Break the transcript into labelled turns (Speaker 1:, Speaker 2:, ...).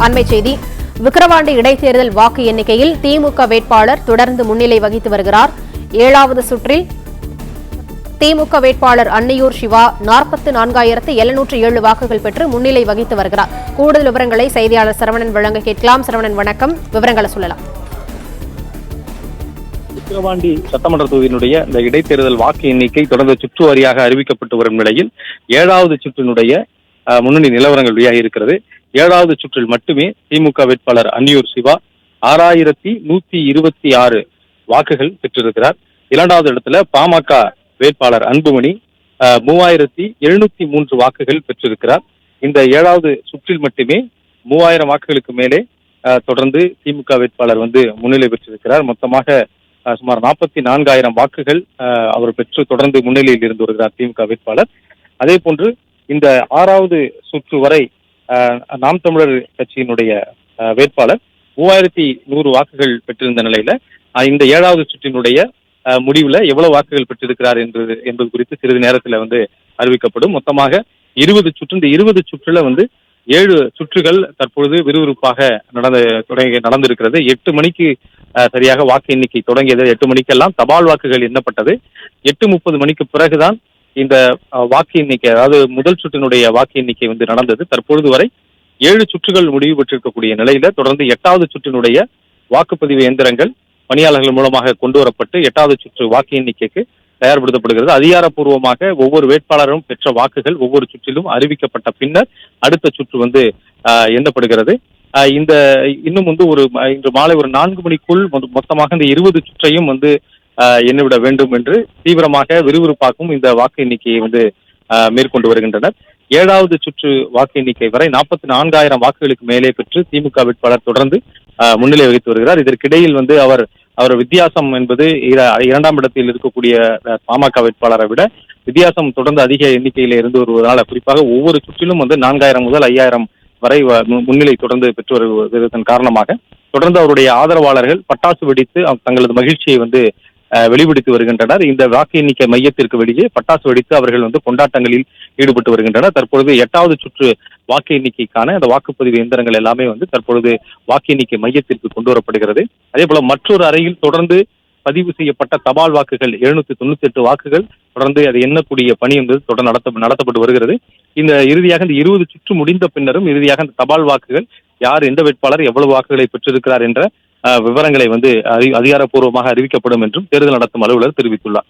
Speaker 1: அண்மை செய்தி. விக்கிரவாண்டி இடைத்தேர்தல் வாக்கு எண்ணிக்கையில் திமுக வேட்பாளர் தொடர்ந்து முன்னிலை வகித்து வருகிறார். 7வது சுற்றில் திமுக வேட்பாளர் அன்னியூர் சிவா 44,707 வாக்குகள் பெற்று முன்னிலை வகித்து வருகிறார். கூடுதல் விவரங்களை செய்தியாளர் சரவணன் வழங்க கேட்கலாம். சரவணன், வணக்கம். விவரங்களை சொல்லலாம்.
Speaker 2: விக்கிரவாண்டி சட்டமன்ற தொகுதியினுடைய இந்த இடைத்தேர்தல் வாக்கு எண்ணிக்கை தொடர்ந்து சுற்று வாரியாக அறிவிக்கப்பட்டு வரும் நிலையில் 7வது சுற்றினுடைய முன்னணி நிலவரங்கள் வெளியாகி இருக்கிறது. 7வது சுற்றில் மட்டுமே திமுக வேட்பாளர் அன்னியூர் சிவா 6,126 வாக்குகள் பெற்றிருக்கிறார். 2வது இடத்துல பாமக வேட்பாளர் அன்புமணி 3,703 வாக்குகள் பெற்றிருக்கிறார். இந்த 7வது சுற்றில் மட்டுமே 3,000 வாக்குகளுக்கு மேலே தொடர்ந்து திமுக வேட்பாளர் முன்னிலை பெற்றிருக்கிறார். மொத்தமாக சுமார் 44,000 வாக்குகள் அவர் பெற்று தொடர்ந்து முன்னிலையில் இருந்து வருகிறார் திமுக வேட்பாளர். அதே போன்று இந்த 6வது சுற்று வரை நாம் தமிழர் கட்சியினுடைய வேட்பாளர் 3,100 வாக்குகள் பெற்றிருந்த நிலையில இந்த 7வது சுற்றினுடைய முடிவுல எவ்வளவு வாக்குகள் பெற்றிருக்கிறார் என்பது குறித்து சிறிது நேரத்தில் அறிவிக்கப்படும். மொத்தமாக 20 சுற்று. இந்த 20 சுற்றுல 7 சுற்றுகள் தற்பொழுது விறுவிறுப்பாக நடந்திருக்கிறது. 8 மணிக்கு சரியாக வாக்கு எண்ணிக்கை தொடங்கியது. 8 மணிக்கெல்லாம் தபால் வாக்குகள் எண்ணப்பட்டது. 8:30 மணிக்கு பிறகுதான் இந்த வாக்கு எண்ணிக்கை, அதாவது முதல் சுற்றினுடைய வாக்கு எண்ணிக்கை நடந்தது. தற்பொழுது வரை 7 சுற்றுகள் முடிவு பெற்றிருக்கக்கூடிய நிலையில தொடர்ந்து 8வது சுற்றினுடைய வாக்குப்பதிவு இயந்திரங்கள் பணியாளர்கள் மூலமாக கொண்டு வரப்பட்டு 8வது சுற்று வாக்கு எண்ணிக்கைக்கு தயார்படுத்தப்படுகிறது. அதிகாரப்பூர்வமாக ஒவ்வொரு வேட்பாளரும் பெற்ற வாக்குகள் ஒவ்வொரு சுற்றிலும் அறிவிக்கப்பட்ட பின்னர் அடுத்த சுற்று எண்ணப்படுகிறது. இந்த இன்னும் இன்று மாலை ஒரு 4 மணிக்குள் மொத்தமாக இந்த 20 சுற்றையும் எண்ணிவிட வேண்டும் என்று தீவிரமாக விறுவிறுப்பாகவும் இந்த வாக்கு எண்ணிக்கையை மேற்கொண்டு வருகின்றனர். 7வது சுற்று வாக்கு எண்ணிக்கை வரை 44,000 வாக்குகளுக்கு மேலே பெற்று திமுக வேட்பாளர் தொடர்ந்து முன்னிலை வகித்து வருகிறார். இதற்கிடையில் அவர் வித்தியாசம் என்பது 2ஆம் இடத்தில் இருக்கக்கூடிய பாமக வேட்பாளரை விட வித்தியாசம் தொடர்ந்து அதிக எண்ணிக்கையில இருந்து வருவதனால, குறிப்பாக ஒவ்வொரு சுற்றிலும் 4,000 முதல் 5,000 வரை முன்னிலை தொடர்ந்து பெற்று வருவதன் காரணமாக தொடர்ந்து அவருடைய ஆதரவாளர்கள் பட்டாசு வெடித்து தங்களது மகிழ்ச்சியை வெளிப்படுத்தி வருகின்றனர். இந்த வாக்கு எண்ணிக்கை மையத்திற்கு வெளியே பட்டாசு வெடித்து அவர்கள் கொண்டாட்டங்களில் ஈடுபட்டு வருகின்றனர். தற்பொழுது 8வது சுற்று வாக்கு எண்ணிக்கைக்கான அந்த வாக்குப்பதிவு இயந்திரங்கள் எல்லாமே தற்பொழுது வாக்கு எண்ணிக்கை மையத்திற்கு கொண்டு வரப்படுகிறது. அதே போல மற்றொரு அறையில் தொடர்ந்து பதிவு செய்யப்பட்ட தபால் வாக்குகள் 798 வாக்குகள் தொடர்ந்து அதை எண்ணக்கூடிய பணி தொடர்ந்து நடத்தப்பட்டு வருகிறது. இந்த இறுதியாக இந்த 20 சுற்று முடிந்த பின்னரும் இறுதியாக இந்த தபால் வாக்குகள் யார், எந்த வேட்பாளர் எவ்வளவு வாக்குகளை பெற்றிருக்கிறார் என்ற விவரங்களை அதிகாரப்பூர்வமாக அறிவிக்கப்படும் என்றும் தேர்தல் நடத்தும் அலுவலர் தெரிவித்துள்ளார்.